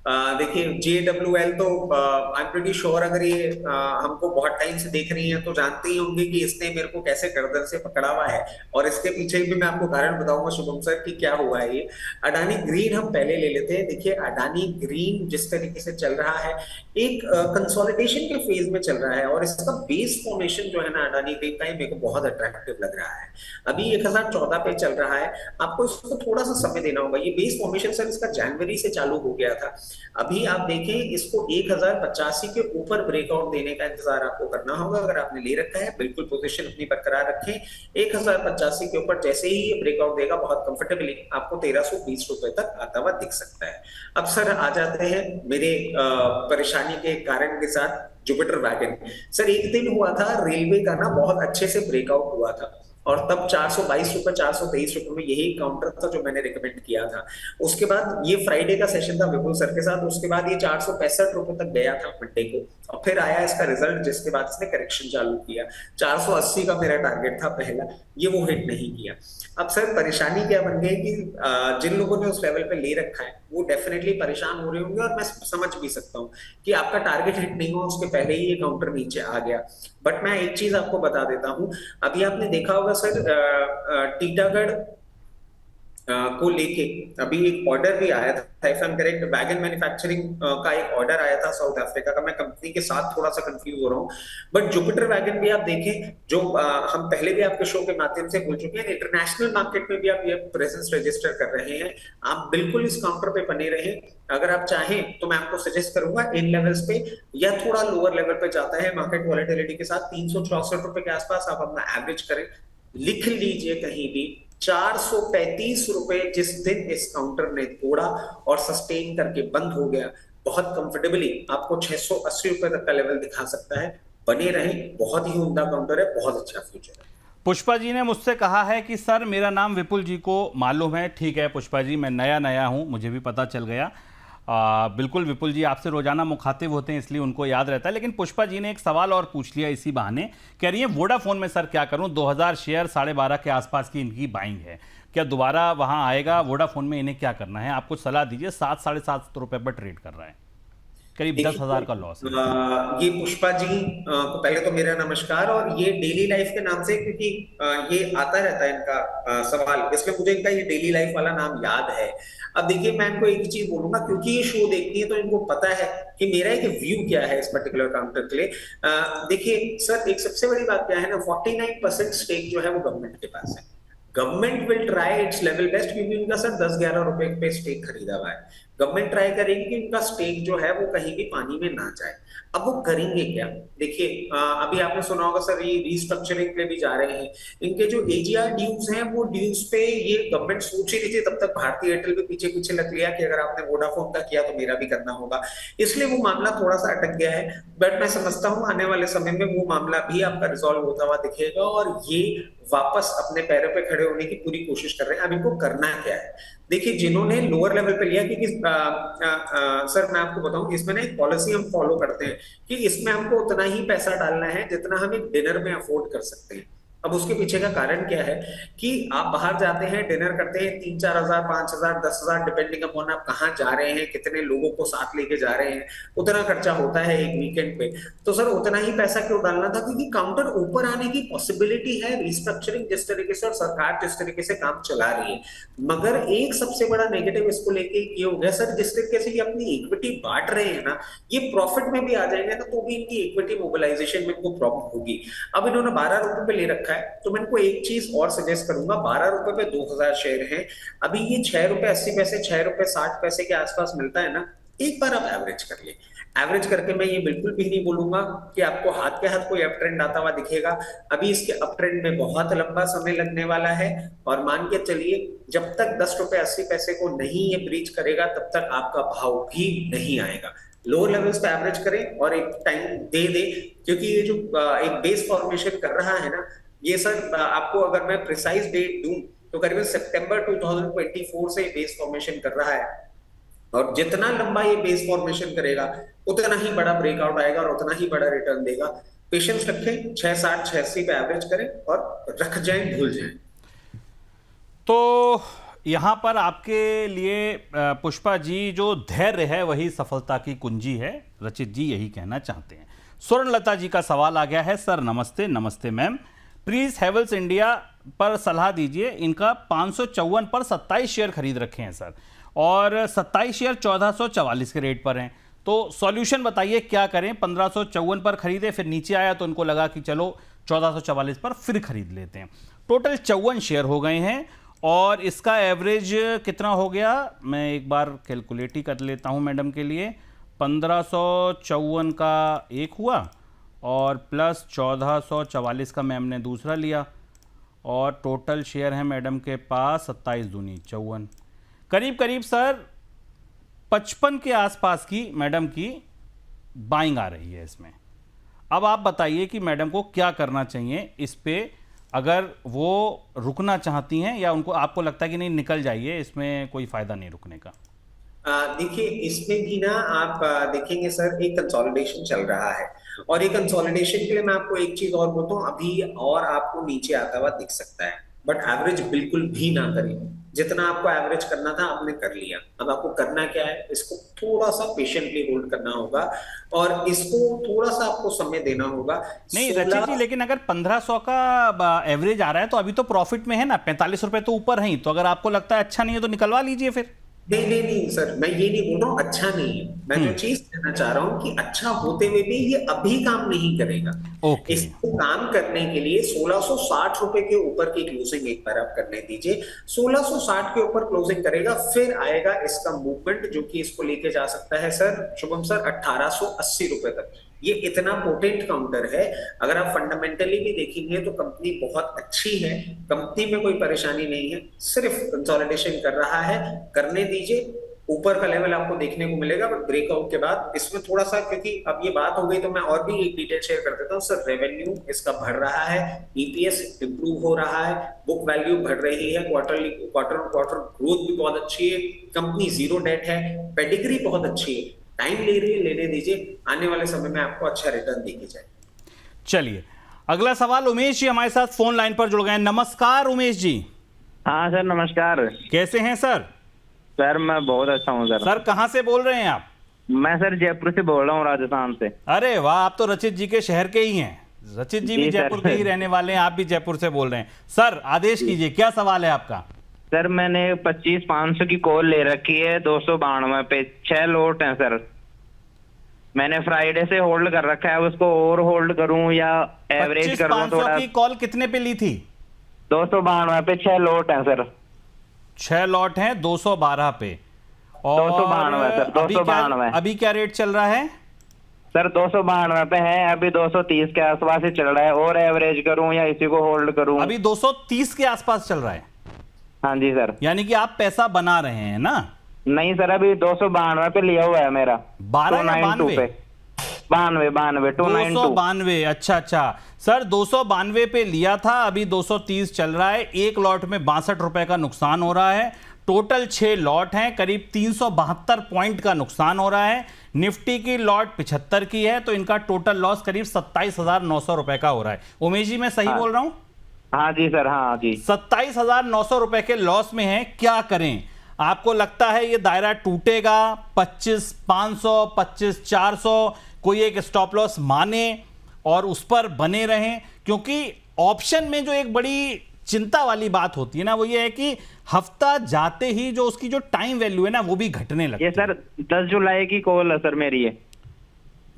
देखिए JWL तो आई एम प्रीटी श्योर अगर ये हमको बहुत टाइम से देख रही हैं तो जानते ही होंगे कि इसने मेरे को कैसे गर्दन से पकड़ा हुआ है, और इसके पीछे भी मैं आपको कारण बताऊंगा शुभम सर कि क्या हुआ है। ये अडानी ग्रीन हम पहले ले लेते हैं। देखिए अडानी ग्रीन जिस तरीके से चल रहा है, एक कंसोलिडेशन के फेज में चल रहा है, और इसका बेस फॉर्मेशन जो है ना अडानी ग्रीन का, मेरे को बहुत अट्रैक्टिव लग रहा है। अभी 1014 पे चल रहा है, आपको इसको थोड़ा सा समय देना होगा। ये बेस फॉर्मेशन सर इसका जनवरी से चालू हो गया था। अभी आप देखें इसको 1085 के ऊपर ब्रेकआउट देने का इंतजार आपको करना होगा। अगर आपने ले रखा है बिल्कुल पोजीशन अपनी बरकरार रखें। 1085 के ऊपर जैसे ही ये ब्रेकआउट देगा बहुत कंफर्टेबली आपको 1320 रुपए तक आता हुआ दिख सकता है। अब सर आ जाते हैं मेरे परेशानी के कारण के साथ, जुपिटर वैगन। सर एक दिन हुआ था रेलवे का ना बहुत अच्छे से ब्रेकआउट हुआ था, और तब 422 रुपए 423 रुपए में यही काउंटर था जो मैंने रिकमेंड किया था। उसके बाद ये फ्राइडे का सेशन था विपुल सर के साथ, उसके बाद ये 465 रुपए तक गया था मंडे को, और फिर आया इसका रिजल्ट जिसके बाद इसने करेक्शन चालू किया। 480 का मेरा टारगेट था पहला, ये वो हिट नहीं किया। अब सर परेशानी क्या बन गई कि जिन लोगों ने उस लेवल पे ले रखा है वो डेफिनेटली परेशान हो रहे होंगे, और मैं समझ भी सकता हूँ कि आपका टारगेट हिट नहीं हुआ उसके पहले ही ये काउंटर नीचे आ गया। बट मैं एक चीज आपको बता देता हूँ, अभी आपने देखा होगा सर टीटागढ़ को लेके अभी एक ऑर्डर भी आया था, if I am correct, wagon manufacturing का एक ऑर्डर आया था साउथ अफ्रीका का। मैं कंपनी के साथ थोड़ा सा कंफ्यूज हो रहा हूँ, बट जुपिटर वैगन भी आप देखें जो हम पहले भी आपके शो के माध्यम से बोल चुके हैं, इंटरनेशनल मार्केट में भी आप ये प्रेजेंस रजिस्टर कर रहे हैं। आप बिल्कुल इस काउंटर पे बने रहें। अगर आप चाहें तो मैं आपको सजेस्ट करूंगा इन लेवल्स पे या थोड़ा लोअर लेवल पे जाता है मार्केट वॉलेटिलिटी के साथ 364 रुपए के आसपास आप अपना एवरेज करें। लिख लीजिए कहीं भी 435 रुपए जिस दिन इस काउंटर ने तोड़ा और सस्टेन करके बंद हो गया, बहुत कंफर्टेबली आपको 680 रुपए तक का लेवल दिखा सकता है। बने रहें, बहुत ही उम्दा काउंटर है, बहुत अच्छा फ्यूचर है। पुष्पा जी ने मुझसे कहा है कि सर मेरा नाम विपुल जी को मालूम है। ठीक है पुष्पा जी, मैं नया हूं, मुझे भी पता चल गया। बिल्कुल विपुल जी आपसे रोजाना मुखातिब होते हैं इसलिए उनको याद रहता है। लेकिन पुष्पा जी ने एक सवाल और पूछ लिया इसी बहाने, कह रही है वोडाफोन में सर क्या करूं, 2000 शेयर 12.5 के आसपास की इनकी बाइंग है, क्या दोबारा वहां आएगा वोडाफोन में, इन्हें क्या करना है, आपको सलाह दीजिए। 7 साढ़े 7 रुपए पर ट्रेड कर रहा है, करीब 10,000 का लॉस है। ये पुष्पा जी को पहले तो मेरा नमस्कार, और ये डेली लाइफ के नाम से, क्योंकि ये आता रहता है इनका सवाल, इसलिए मुझे इनका ये डेली लाइफ वाला नाम याद है। अब देखिए मैं इनको एक चीज बोलूंगा, क्योंकि ये शो देखती है तो इनको पता है कि मेरा एक व्यू क्या है इस पर्टिकुलर काउंटर के लिए। देखिए सर एक सबसे बड़ी बात क्या है ना, 49% स्टेक जो है वो गवर्नमेंट के पास है। Government will try it's level best, क्योंकि उनका सर 10-11 रुपए पे स्टेक खरीदा हुआ है। गवर्नमेंट ट्राई करेगी कि उनका स्टेक जो है वो कहीं भी पानी में ना जाए। अब वो करेंगे क्या, देखिए अभी आपने सुना होगा सर ये रीस्ट्रक्चरिंग पे भी जा रहे हैं। इनके जो एजीआर ड्यूज हैं वो ड्यूज पे ये गवर्नमेंट सोच ही रही थी, तब तक भारतीय एयरटेल भी पीछे पीछे लग लिया कि अगर आपने वोडाफोन का किया तो मेरा भी करना होगा, इसलिए वो मामला थोड़ा सा अटक गया है। बट मैं समझता हूँ आने वाले समय में वो मामला भी आपका रिजॉल्व होता हुआ दिखेगा, और ये वापस अपने पैरों पे खड़े होने की पूरी कोशिश कर रहे हैं। अब इनको करना क्या है, देखिए जिन्होंने लोअर लेवल पे लिया, क्योंकि सर मैं आपको बताऊं इसमें ना एक पॉलिसी हम फॉलो करते हैं कि इसमें हमको उतना ही पैसा डालना है जितना हम एक डिनर में अफोर्ड कर सकते हैं। अब उसके पीछे का कारण क्या है कि आप बाहर जाते हैं, डिनर करते हैं, 3-4 हजार, 5 हजार, 10 हजार, डिपेंडिंग अपॉन आप कहाँ जा रहे हैं, कितने लोगों को साथ लेके जा रहे हैं, उतना खर्चा होता है एक वीकेंड पे। तो सर उतना ही पैसा क्यों डालना था, क्योंकि काउंटर ऊपर आने की पॉसिबिलिटी है, रिस्ट्रक्चरिंग जिस तरीके से और सरकार जिस तरीके से काम चला रही है। मगर एक सबसे बड़ा नेगेटिव इसको लेके ये हो गया सर, जिस तरीके से ये अपनी इक्विटी बांट रहे हैं ना, ये प्रॉफिट में भी आ जाएंगे ना तो भी इनकी इक्विटी मोबिलाइजेशन में इनको प्रॉब्लम होगी। अब इन्होंने 12 रुपए पे ले रखा है, तो मैं इनको एक चीज और सजेस्ट करूंगा, 12 रुपए पे 2000 शेयर हैं, अभी ये 6 रुपए 80 पैसे, 6 रुपए 60 पैसे के आसपास मिलता है ना, एक बार आप एवरेज कर ले। एवरेज करके मैं ये बिल्कुल भी नहीं बोलूंगा कि आपको हाथ के हाथ कोई अप ट्रेंड आता हुआ दिखेगा। अभी इसके अप ट्रेंड में बहुत लंबा समय लगने वाला है, और मान के चलिए जब तक 10 रुपए 80 पैसे को नहीं ये ब्रीच करेगा तब तक आपका भाव भी नहीं आएगा। लोअर लेवल्स पे एवरेज करें और एक टाइम दे, क्योंकि ये जो एक बेस फॉर्मेशन कर रहा है ना, ये सर आपको अगर मैं प्रिसाइज डेट दूं तो करीबन सितंबर 2024 से बेस फॉर्मेशन कर रहा है, और जितना लंबा ये बेस फॉर्मेशन करेगा उतना ही बड़ा ब्रेकआउट आएगा और उतना ही बड़ा रिटर्न देगा। पेशेंस रखें, 660 680 पे एवरेज करें और रख जाएं, भूल जाएं। तो यहाँ पर आपके लिए पुष्पा जी जो धैर्य है वही सफलता की कुंजी है, रचित जी यही कहना चाहते हैं। स्वर्णलता जी का सवाल आ गया है, सर नमस्ते। नमस्ते मैम, प्लीज हैवेल्स इंडिया पर सलाह दीजिए, इनका 554 पर 27 शेयर खरीद रखे हैं सर, और 27 शेयर 1444 के रेट पर हैं, तो सॉल्यूशन बताइए क्या करें। 1554 पर खरीदे, फिर नीचे आया तो उनको लगा कि चलो 1444 पर फिर खरीद लेते हैं। टोटल 54 शेयर हो गए हैं, और इसका एवरेज कितना हो गया, मैं एक बार कैलकुलेट ही कर लेता हूं मैडम के लिए। 1554 का एक हुआ और प्लस 1444 का मैम ने दूसरा लिया, और टोटल शेयर है मैडम के पास 27 दूनी 54, करीब करीब सर 55 के आसपास की मैडम की बाइंग आ रही है इसमें। अब आप बताइए कि मैडम को क्या करना चाहिए इस पे, अगर वो रुकना चाहती हैं या उनको आपको लगता है कि नहीं निकल जाइए, इसमें कोई फायदा नहीं रुकने का। देखिए इसमें भी ना आप देखेंगे सर, एक कंसोलिडेशन चल रहा है, और ये कंसोलिडेशन के लिए मैं आपको एक चीज और बोलता हूँ, अभी और आपको नीचे आता हुआ दिख सकता है, बट एवरेज बिल्कुल भी ना करें। जितना आपको एवरेज करना था आपने कर लिया, अब आपको करना क्या है, इसको थोड़ा सा पेशेंटली होल्ड करना होगा, और इसको थोड़ा सा आपको समय देना होगा। नहीं रचित जी, लेकिन अगर 1500 का एवरेज आ रहा है तो अभी तो प्रॉफिट में है ना, 45 रुपए तो ऊपर है, तो अगर आपको लगता है अच्छा नहीं है तो निकलवा लीजिए फिर। नहीं सर, मैं ये नहीं बोल रहा हूँ अच्छा नहीं है, मैं जो चीज कहना चाह रहा हूँ कि अच्छा होते हुए भी ये अभी काम नहीं करेगा। इसको काम करने के लिए 1660 रुपए के ऊपर की क्लोजिंग एक बार आप करने दीजिए, 1660 के ऊपर क्लोजिंग करेगा, फिर आएगा इसका मूवमेंट जो कि इसको लेके जा सकता है सर शुभम सर 1880 रुपए तक। ये इतना पोटेंट काउंटर है, अगर आप फंडामेंटली भी देखेंगे तो कंपनी बहुत अच्छी है, कंपनी में कोई परेशानी नहीं है, सिर्फ कंसोलिडेशन कर रहा है, करने दीजिए। ऊपर का लेवल आपको देखने को मिलेगा, बट ब्रेकआउट के बाद इसमें थोड़ा सा, क्योंकि अब ये बात हो गई तो मैं और भी एक डिटेल शेयर कर देता हूँ सर। रेवेन्यू इसका बढ़ रहा है, ईपीएस इंप्रूव हो रहा है, बुक वैल्यू बढ़ रही है, क्वार्टर ग्रोथ भी बहुत अच्छी है, कंपनी जीरो डेट है, पेडिग्री बहुत अच्छी है, टाइम ले रही है, लेने दीजिए, आने वाले समय में आपको अच्छा रिटर्न देके जाए। चलिए अगला सवाल, उमेश जी हमारे साथ फोन लाइन पर जुड़ गए हैं। नमस्कार उमेश जी। हाँ सर नमस्कार। कैसे हैं सर? सर मैं बहुत अच्छा हूँ सर। सर कहाँ से बोल रहे हैं आप? मैं सर जयपुर से बोल रहा हूँ, राजस्थान से। अरे वाह, आप तो रचित जी के शहर के ही हैं। रचित जी भी जयपुर के ही रहने वाले हैं, आप भी जयपुर से बोल रहे हैं। सर आदेश कीजिए, क्या सवाल है आपका? सर मैंने 25-500 की कॉल ले रखी है 292 पे, 6 लॉट हैं सर। मैंने फ्राइडे से होल्ड कर रखा है, उसको और होल्ड करूं या एवरेज करूं? 2500 की कॉल कितने पे ली थी? 292 पे 6 लॉट हैं सर। 6 लॉट हैं 212 पे, और 292 सर, 292। अभी क्या रेट चल रहा है सर? 292 पे है, अभी 230 के आसपास ही चल रहा है, और एवरेज करूं या इसी को होल्ड करूं? अभी 230 के आसपास चल रहा है। हाँ जी सर। यानी कि आप पैसा बना रहे हैं ना? नहीं सर, अभी 292 पे लिया हुआ है मेरा। 92 पे 292। अच्छा सर, 292 पे लिया था, अभी 230 चल रहा है, एक लॉट में 62 रुपए का नुकसान हो रहा है। टोटल 6 लॉट हैं, करीब 372 पॉइंट का नुकसान हो रहा है। निफ्टी की लॉट 75 की है, तो इनका टोटल लॉस करीब 27,900 रुपए का हो रहा है। उमेश जी मैं सही बोल रहा हूं? हाँ जी सर, हाँ जी। 27,900 रुपए के लॉस में है, क्या करें? आपको लगता है ये दायरा टूटेगा? 25,500, 25,400 कोई एक स्टॉप लॉस माने और उस पर बने रहें? क्योंकि ऑप्शन में जो एक बड़ी चिंता वाली बात होती है ना, वो ये है कि हफ्ता जाते ही जो उसकी जो टाइम वैल्यू है ना, वो भी घटने लगती ये है। सर 10 जुलाई की कॉल है सर मेरी, ये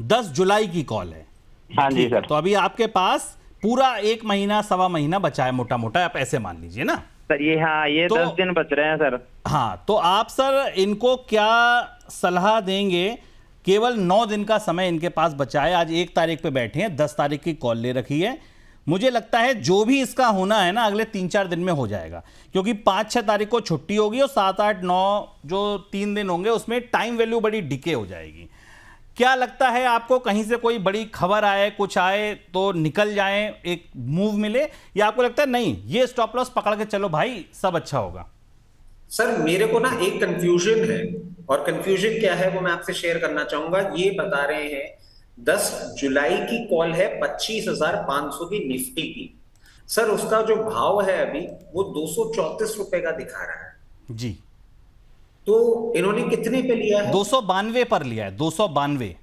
10 जुलाई की कॉल है। हाँ जी ठीक है, सर। तो अभी आपके पास पूरा 1 महीना, सवा महीना बचा है मोटा मोटा, आप ऐसे मान लीजिए ना। सर ये, हाँ, ये तो 10 दिन बच रहे हैं सर। हाँ, तो आप सर इनको क्या सलाह देंगे? केवल 9 दिन का समय इनके पास बचा है। आज 1 तारीख पे बैठे हैं, 10 तारीख की कॉल ले रखी है। मुझे लगता है जो भी इसका होना है ना, अगले 3-4 दिन में हो जाएगा, क्योंकि 5-6 तारीख को छुट्टी होगी और 7, 8, 9 जो 3 दिन होंगे उसमें टाइम वैल्यू बड़ी डिके हो जाएगी। क्या लगता है आपको, कहीं से कोई बड़ी खबर आए, कुछ आए तो निकल जाए, एक मूव मिले, या आपको लगता है नहीं ये स्टॉप लॉस पकड़ के चलो भाई, सब अच्छा होगा? सर मेरे को ना एक कंफ्यूजन है, और कंफ्यूजन क्या है वो मैं आपसे शेयर करना चाहूंगा। ये बता रहे हैं 10 जुलाई की कॉल है 25,500 की निफ्टी की। सर उसका जो भाव है अभी वो 234 रुपए का दिखा रहा है। जी, तो इन्होंने कितने पे लिया है? 292 पर लिया है, 292।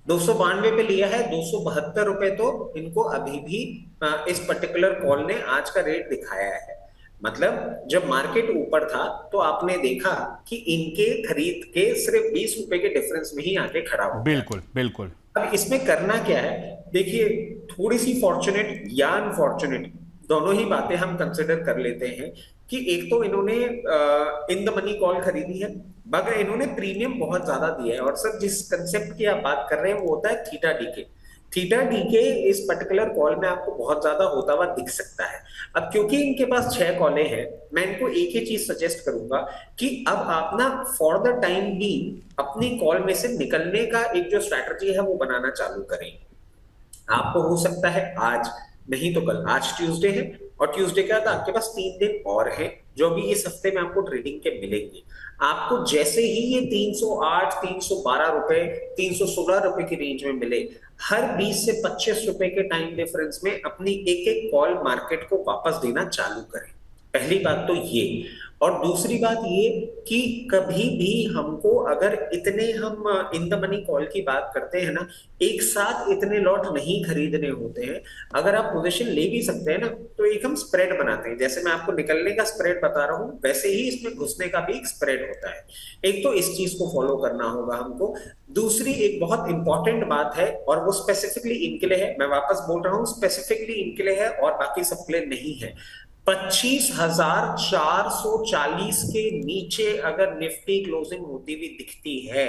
292 पे लिया है। 272 रुपए तो इनको अभी भी इस पर्टिकुलर कॉल ने आज का रेट दिखाया है। मतलब जब मार्केट ऊपर था तो आपने देखा कि इनके खरीद के सिर्फ 20 रुपए के डिफरेंस में ही आके खड़ा हो गया। बिल्कुल बिल्कुल। अब इसमें करना क्या है? देखिए, थोड़ी सी फॉर्चुनेट या अनफॉर्चुनेट दोनों ही बातें हम कंसिडर कर लेते हैं कि एक तो इन्होंने इन द मनी कॉल खरीदी है, मगर इन्होंने प्रीमियम बहुत ज्यादा दिया है। और सर जिस कंसेप्ट की आप बात कर रहे हैं वो होता है थीटा डीके। थीटा डीके इस पर्टिकुलर कॉल में आपको बहुत ज्यादा होता हुआ दिख सकता है। अब क्योंकि इनके पास 6 कॉलें हैं, मैं इनको एक ही चीज सजेस्ट करूंगा कि अब आप ना फॉर द टाइम बी अपनी कॉल में से निकलने का एक जो स्ट्रैटेजी है वो बनाना चालू करें। आपको हो सकता है आज नहीं तो कल, आज ट्यूसडे है और ट्यूसडे के बाद आपके पास 3 दिन और हैं जो भी इस हफ्ते में आपको ट्रेडिंग के मिलेंगे। आपको जैसे ही ये 308, 312 रुपए, 316 रुपए की रेंज में मिले, हर 20 से 25 रुपए के टाइम डिफरेंस में अपनी एक एक कॉल मार्केट को वापस देना चालू करें। पहली बात तो ये। और दूसरी बात ये कि कभी भी हमको अगर इतने हम इन द मनी कॉल की बात करते हैं ना, एक साथ इतने लॉट नहीं खरीदने होते हैं। अगर आप पोजीशन ले भी सकते हैं ना, तो एक हम स्प्रेड बनाते हैं। जैसे मैं आपको निकलने का स्प्रेड बता रहा हूँ, वैसे ही इसमें घुसने का भी एक स्प्रेड होता है। एक तो इस चीज को फॉलो करना होगा हमको। दूसरी एक बहुत इंपॉर्टेंट बात है और वो स्पेसिफिकली इनके लिए है, मैं वापस बोल रहा हूँ, स्पेसिफिकली इनके लिए है और बाकी सबके लिए नहीं है। 25,440 के नीचे अगर निफ्टी क्लोजिंग होती हुई दिखती है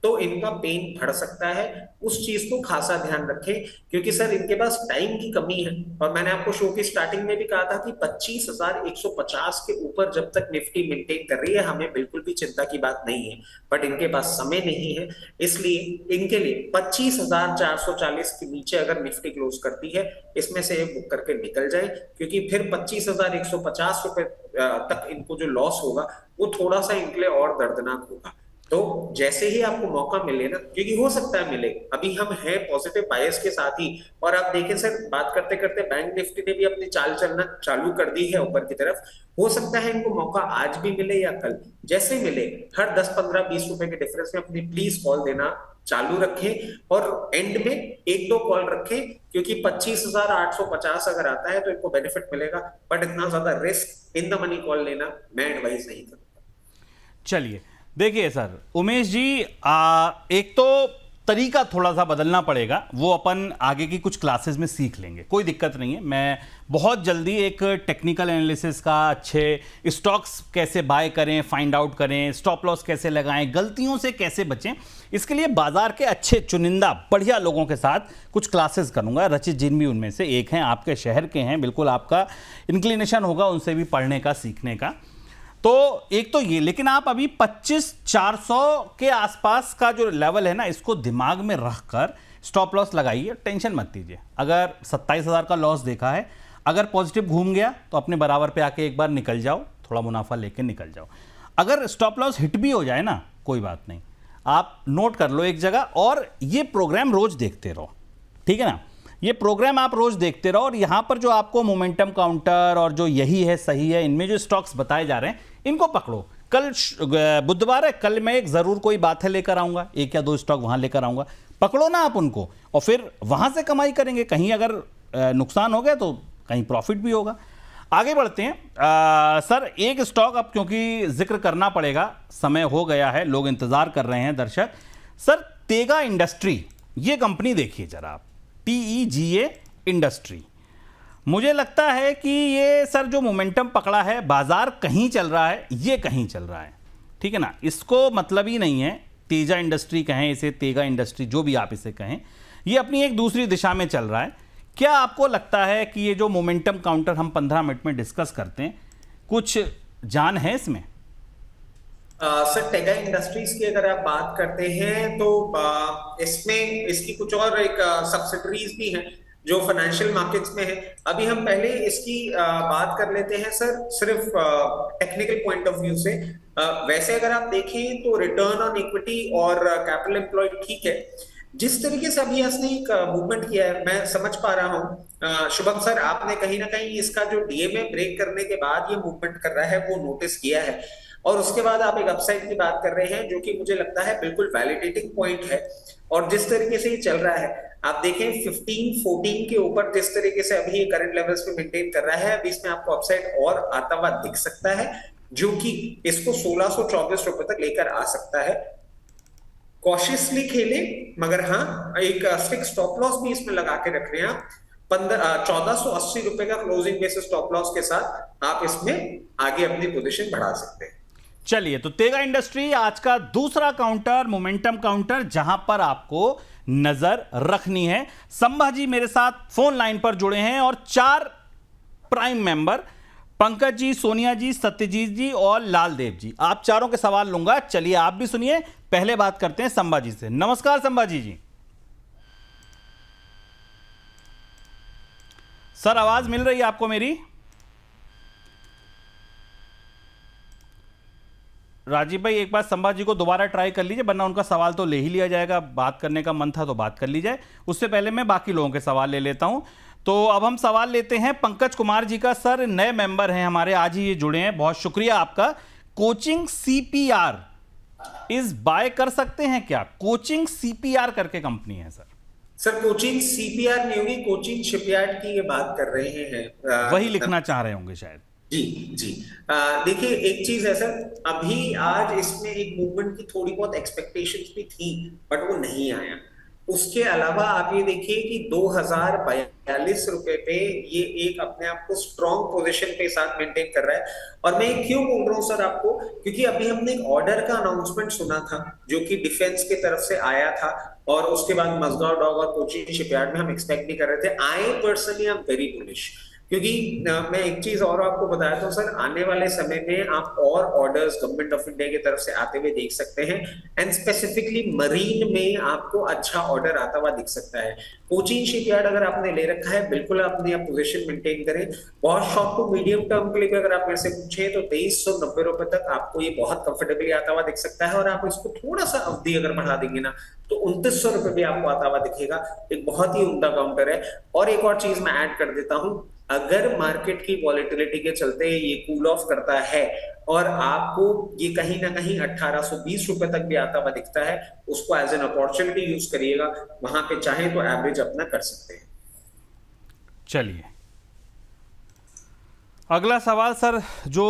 तो इनका पेन बढ़ सकता है। उस चीज को खासा ध्यान रखें, क्योंकि सर इनके पास टाइम की कमी है। और मैंने आपको शो की स्टार्टिंग में भी कहा था कि 25,150 के ऊपर जब तक निफ्टी मेंटेन कर रही है हमें बिल्कुल भी चिंता की बात नहीं है, बट इनके पास समय नहीं है। इसलिए इनके लिए 25,440 के नीचे अगर निफ्टी क्लोज करती है, इसमें से बुक करके निकल जाए, क्योंकि फिर 25,150 रुपए तक इनको जो लॉस होगा वो थोड़ा सा इनके लिए और दर्दनाक होगा। तो जैसे ही आपको मौका मिले ना, क्योंकि हो सकता है मिले, अभी हम हैं पॉजिटिव बायस के साथ ही। और आप देखें सर, बात करते करते बैंक निफ्टी ने भी अपनी चाल चलना चालू कर दी है ऊपर की तरफ। हो सकता है इनको मौका आज भी मिले या कल, जैसे मिले हर 10, 15, 20 रुपए के डिफरेंस में अपनी प्लीज कॉल देना चालू रखें और एंड में 1-2 कॉल रखें, क्योंकि 25,850 अगर आता है तो इनको बेनिफिट मिलेगा। बट इतना ज्यादा risk in the money call लेना मैं एडवाइस नहीं करूंगा। चलिए देखिए सर, उमेश जी, एक तो तरीका थोड़ा सा बदलना पड़ेगा, वो अपन आगे की कुछ क्लासेस में सीख लेंगे, कोई दिक्कत नहीं है। मैं बहुत जल्दी एक टेक्निकल एनालिसिस का, अच्छे स्टॉक्स कैसे बाय करें, फाइंड आउट करें, स्टॉप लॉस कैसे लगाएं, गलतियों से कैसे बचें, इसके लिए बाजार के अच्छे चुनिंदा बढ़िया लोगों के साथ कुछ क्लासेस करूंगा। रचित जिन भी उनमें से एक हैं, आपके शहर के हैं, बिल्कुल आपका इंक्लिनेशन होगा उनसे भी पढ़ने का, सीखने का। तो एक तो ये, लेकिन आप अभी 25,400 के आसपास का जो लेवल है ना, इसको दिमाग में रखकर स्टॉप लॉस लगाइए, टेंशन मत लीजिए। अगर 27,000 का लॉस देखा है, अगर पॉजिटिव घूम गया तो अपने बराबर पे आके एक बार निकल जाओ, थोड़ा मुनाफा लेके निकल जाओ। अगर स्टॉप लॉस हिट भी हो जाए ना, कोई बात नहीं, आप नोट कर लो एक जगह और ये प्रोग्राम रोज देखते रहो, ठीक है ना। ये प्रोग्राम आप रोज देखते रहो और यहाँ पर जो आपको मोमेंटम काउंटर और जो यही है सही है, इनमें जो स्टॉक्स बताए जा रहे हैं इनको पकड़ो। कल बुधवार है, कल मैं एक जरूर कोई बात है लेकर आऊंगा, एक या दो स्टॉक वहां लेकर आऊंगा, पकड़ो ना आप उनको और फिर वहां से कमाई करेंगे। कहीं अगर नुकसान हो गया तो कहीं प्रॉफिट भी होगा। आगे बढ़ते हैं। सर एक स्टॉक अब क्योंकि जिक्र करना पड़ेगा, समय हो गया है, लोग इंतजार कर रहे हैं दर्शक। सर तेगा इंडस्ट्री, ये कंपनी देखिए जरा आप, TEGA इंडस्ट्री, मुझे लगता है कि ये सर जो मोमेंटम पकड़ा है, बाजार कहीं चल रहा है, ये कहीं चल रहा है, ठीक है ना। इसको मतलब ही नहीं है तेजा इंडस्ट्री कहें इसे, तेगा इंडस्ट्री, जो भी आप इसे कहें, ये अपनी एक दूसरी दिशा में चल रहा है। क्या आपको लगता है कि ये जो मोमेंटम काउंटर हम 15 मिनट में डिस्कस करते हैं, कुछ जान है इसमें? सर टेगा इंडस्ट्रीज की अगर आप बात करते हैं तो इसमें इसकी कुछ और एक सब्सिडरीज भी हैं जो फाइनेंशियल मार्केट्स में है। अभी हम पहले इसकी बात कर लेते हैं सर सिर्फ टेक्निकल पॉइंट ऑफ व्यू से। वैसे अगर आप देखें तो रिटर्न ऑन इक्विटी और कैपिटल एम्प्लॉयड ठीक है। जिस तरीके से अभी इसने एक मूवमेंट किया है, मैं समझ पा रहा हूँ शुभम सर, आपने कहीं ना कहीं इसका जो डीएमए ब्रेक करने के बाद ये मूवमेंट कर रहा है वो नोटिस किया है और उसके बाद आप एक अपसाइड की बात कर रहे हैं जो कि मुझे लगता है बिल्कुल वैलिडेटिंग पॉइंट है। और जिस तरीके से ये चल रहा है, आप देखें 15-14 के ऊपर जिस तरीके से अभी ये करंट लेवल्स पे मेंटेन कर रहा है, अभी इसमें आपको अपसाइड और आता हुआ दिख सकता है जो कि इसको 1624 रुपए तक लेकर आ सकता है। कॉशियसली खेले, मगर हाँ एक स्टिक स्टॉप लॉस भी इसमें लगा के रख रहे हैं आप। 1480 रुपए का क्लोजिंग बेसिस स्टॉप लॉस के साथ आप इसमें आगे अपनी पोजीशन बढ़ा सकते हैं। चलिए, तो तेगा इंडस्ट्री आज का दूसरा काउंटर, मोमेंटम काउंटर, जहां पर आपको नजर रखनी है। संभाजी मेरे साथ फोन लाइन पर जुड़े हैं और 4 प्राइम मेंबर, पंकज जी, सोनिया जी, सत्यजीत जी और लालदेव जी, आप चारों के सवाल लूंगा। चलिए आप भी सुनिए। पहले बात करते हैं संभाजी से। नमस्कार संभाजी जी। सर आवाज मिल रही है आपको मेरी? राजीव भाई एक बार संभाजी को दोबारा ट्राई कर लीजिए, वरना उनका सवाल तो ले ही लिया जाएगा। बात करने का मन था तो बात कर ली जाए, उससे पहले मैं बाकी लोगों के सवाल ले लेता हूं। तो अब हम सवाल लेते हैं पंकज कुमार जी का। सर नए मेंबर हैं हमारे, आज ही ये जुड़े हैं, बहुत शुक्रिया आपका। कोचिंग CPR इस बाय कर सकते हैं क्या? कोचिंग CPR करके कंपनी है सर। सर कोचिंग CPR नहीं होगी, कोचिंग शिपयार्ड की ये बात कर रहे हैं, वही लिखना चाह रहे होंगे शायद। जी जी। देखिए एक चीज है सर, अभी आज इसमें एक मूवमेंट की थोड़ी बहुत एक्सपेक्टेशंस भी थी बट वो नहीं आया। उसके अलावा आप ये देखिए कि 2042 रुपए पे ये एक अपने आप को स्ट्रॉन्ग पोजीशन के साथ मेंटेन कर रहा है। और मैं क्यों बोल रहा हूँ सर आपको, क्योंकि अभी हमने एक ऑर्डर का अनाउंसमेंट सुना था जो कि डिफेंस की तरफ से आया था और उसके बाद मजगांव डॉक और कोचिन शिपयार्ड में हम एक्सपेक्ट नहीं कर रहे थे। I personally I am very bullish, क्योंकि मैं एक चीज और आपको बताया था सर, आने वाले समय में आप और ऑर्डर्स गवर्नमेंट ऑफ इंडिया की तरफ से आते हुए देख सकते हैं एंड स्पेसिफिकली मरीन में आपको अच्छा ऑर्डर आता हुआ दिख सकता है। कोचिन शिपयार्ड अगर आपने ले रखा है, बिल्कुल अपनी पोजीशन मेंटेन करें। बहुत शॉर्ट टू मीडियम टर्म के लिए अगर आप मेरे से पूछें तो 2390 रुपए तक आपको ये बहुत कंफर्टेबली आता हुआ दिख सकता है। और आप इसको थोड़ा सा अवधि अगर बढ़ा देंगे ना तो 2900 रुपए भी आपको आता हुआ दिखेगा। एक बहुत ही उम्दा काउंटर है। और एक और चीज मैं ऐड कर देता हूं, अगर मार्केट की वॉलेटिलिटी के चलते ये कूल ऑफ करता है और आपको ये कहीं ना कहीं 1820 रुपए तक भी आता हुआ दिखता है, उसको एज एन अपॉर्चुनिटी यूज करिएगा। वहां पे चाहे तो एवरेज अपना कर सकते हैं। चलिए अगला सवाल सर जो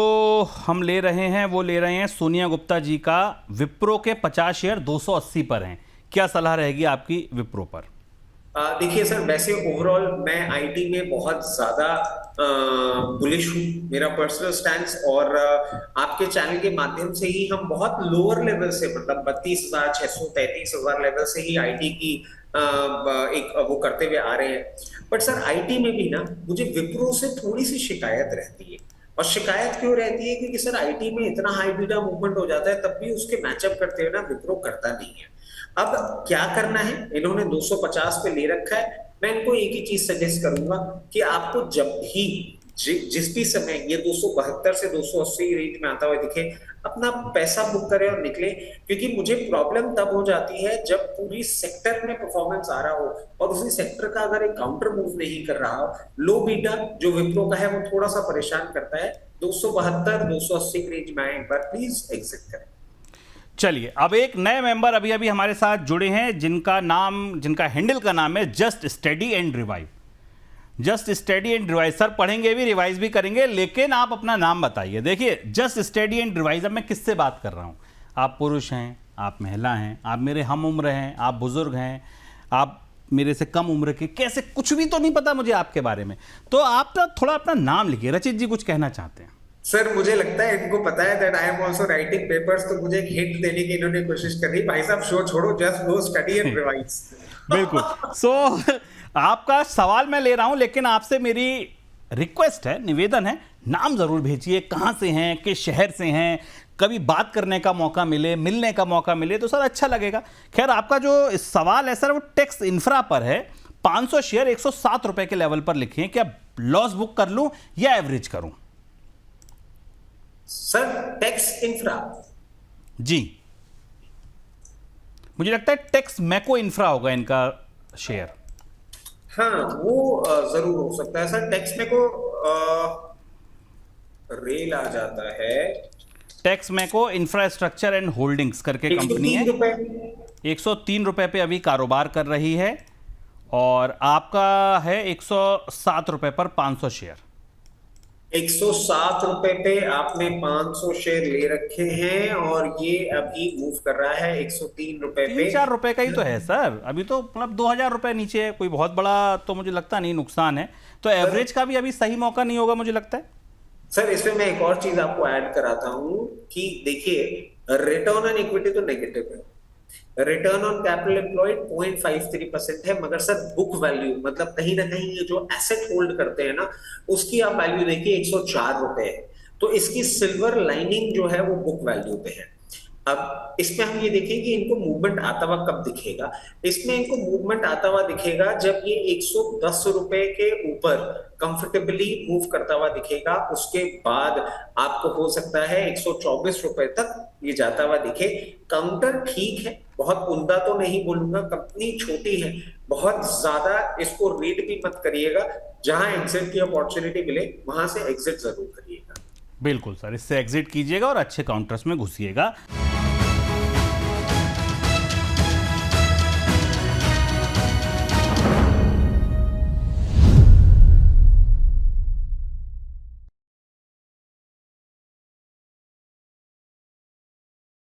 हम ले रहे हैं वो ले रहे हैं सोनिया गुप्ता जी का। विप्रो के 50 शेयर 280 पर हैं, क्या सलाह रहेगी आपकी विप्रो पर? देखिए सर, वैसे ओवरऑल मैं आईटी में बहुत ज्यादा बुलिश हूँ, मेरा पर्सनल स्टैंड। और आपके चैनल के माध्यम से ही हम बहुत लोअर लेवल से, मतलब 32,600 33,000 लेवल से ही आईटी की एक वो करते हुए आ रहे हैं। बट सर आईटी में भी ना मुझे विप्रो से थोड़ी सी शिकायत रहती है। और शिकायत क्यों रहती है? क्योंकि सर आईटी में इतना हाई बीटा मूवमेंट हो जाता है, तब भी उसके मैचअप करते हुए ना विप्रो करता नहीं है। अब क्या करना है, इन्होंने 250 पे ले रखा है। मैं इनको एक ही चीज सजेस्ट करूंगा कि आपको जिस भी समय ये 272 से 280 रेंज में आता हुआ दिखे, अपना पैसा बुक करें और निकले। क्योंकि मुझे प्रॉब्लम तब हो जाती है जब पूरी सेक्टर में परफॉर्मेंस आ रहा हो और उसी सेक्टर का अगर एक काउंटर मूव नहीं कर रहा हो। लो बीटा जो विप्रो का है वो थोड़ा सा परेशान करता है। 272 280 रेंज में आए, एक बार प्लीज एग्जिट करें। चलिए, अब एक नए मेंबर अभी अभी हमारे साथ जुड़े हैं जिनका हैंडल का नाम है just study and revive. Just study and revise sir पढ़ेंगे भी, रिवाइज भी करेंगे, लेकिन आप अपना नाम बताइए। देखिए, जस्ट स्टडी एंड रिवाइज, अब मैं किससे बात कर रहा हूं? आप पुरुष हैं, आप महिला हैं, आप मेरे हम उम्र हैं, आप बुजुर्ग हैं, आप मेरे से कम उम्र के, कैसे, कुछ भी तो नहीं पता मुझे आपके बारे में। तो आप ना थोड़ा अपना नाम लिखिए। रचित जी कुछ कहना चाहते हैं? सर मुझे लगता है इनको पता है that I am also writing papers, तो मुझे एक हिंट देने की इन्होंने कोशिश कर रही। भाई साहब शो छोड़ो, just go study and revise. बिल्कुल। सो आपका सवाल मैं ले रहा हूं, लेकिन आपसे मेरी रिक्वेस्ट है, निवेदन है, नाम जरूर भेजिए। कहां से हैं, किस शहर से हैं, कभी बात करने का मौका मिले, मिलने का मौका मिले तो सर अच्छा लगेगा। खैर, आपका जो सवाल है सर वो टेक्स इंफ्रा पर है। 500 शेयर 107 रुपए के लेवल पर लिखे, क्या लॉस बुक कर लूं या एवरेज करूं? सर टेक्स इंफ्रा जी, मुझे लगता है टेक्स मैको इंफ्रा होगा इनका शेयर। हाँ वो जरूर हो सकता है सर। टेक्स में को रेल आ जाता है। टेक्स मैको इंफ्रास्ट्रक्चर एंड होल्डिंग्स करके कंपनी है। 103 रुपए पे अभी कारोबार कर रही है और आपका है 107 रुपए पर 500 शेयर। 107 रुपए पे आपने 500 शेयर ले रखे हैं और ये अभी मूव कर रहा है 103 रुपए पे। 3-4 रुपए का ही तो है सर, अभी तो मतलब 2000 रुपए नीचे है, कोई बहुत बड़ा तो मुझे लगता नहीं नुकसान है। तो एवरेज का भी अभी सही मौका नहीं होगा मुझे लगता है। सर इसमें मैं एक और चीज आपको ऐड कराता हूं कि देखिए, रिटर्न ऑन इक्विटी तो नेगेटिव है, रिटर्न ऑन कैपिटल एम्प्लॉयड 0.53% है, मगर सर बुक वैल्यू मतलब कहीं ना कहीं ये जो एसेट होल्ड करते हैं ना, उसकी आप वैल्यू देखिए 104 रुपए है। तो इसकी सिल्वर लाइनिंग जो है वो बुक वैल्यू पे है। अब इसमें हम ये देखें कि इनको मूवमेंट आता हुआ कब दिखेगा। इसमें इनको मूवमेंट आता हुआ दिखेगा जब ये 110 रुपए के ऊपर कंफर्टेबली मूव करता हुआ दिखेगा। उसके बाद आपको हो सकता है 124 रुपए तक ये जाता हुआ दिखे। काउंटर ठीक है, बहुत उम्दा तो नहीं बोलूंगा, कंपनी छोटी है, बहुत ज्यादा इसको रीड भी मत करिएगा। जहां एग्जिट की अपॉर्चुनिटी मिले वहां से एग्जिट जरूर करिएगा। बिल्कुल सर, इससे एग्जिट कीजिएगा और अच्छे काउंटर्स में घुसिएगा।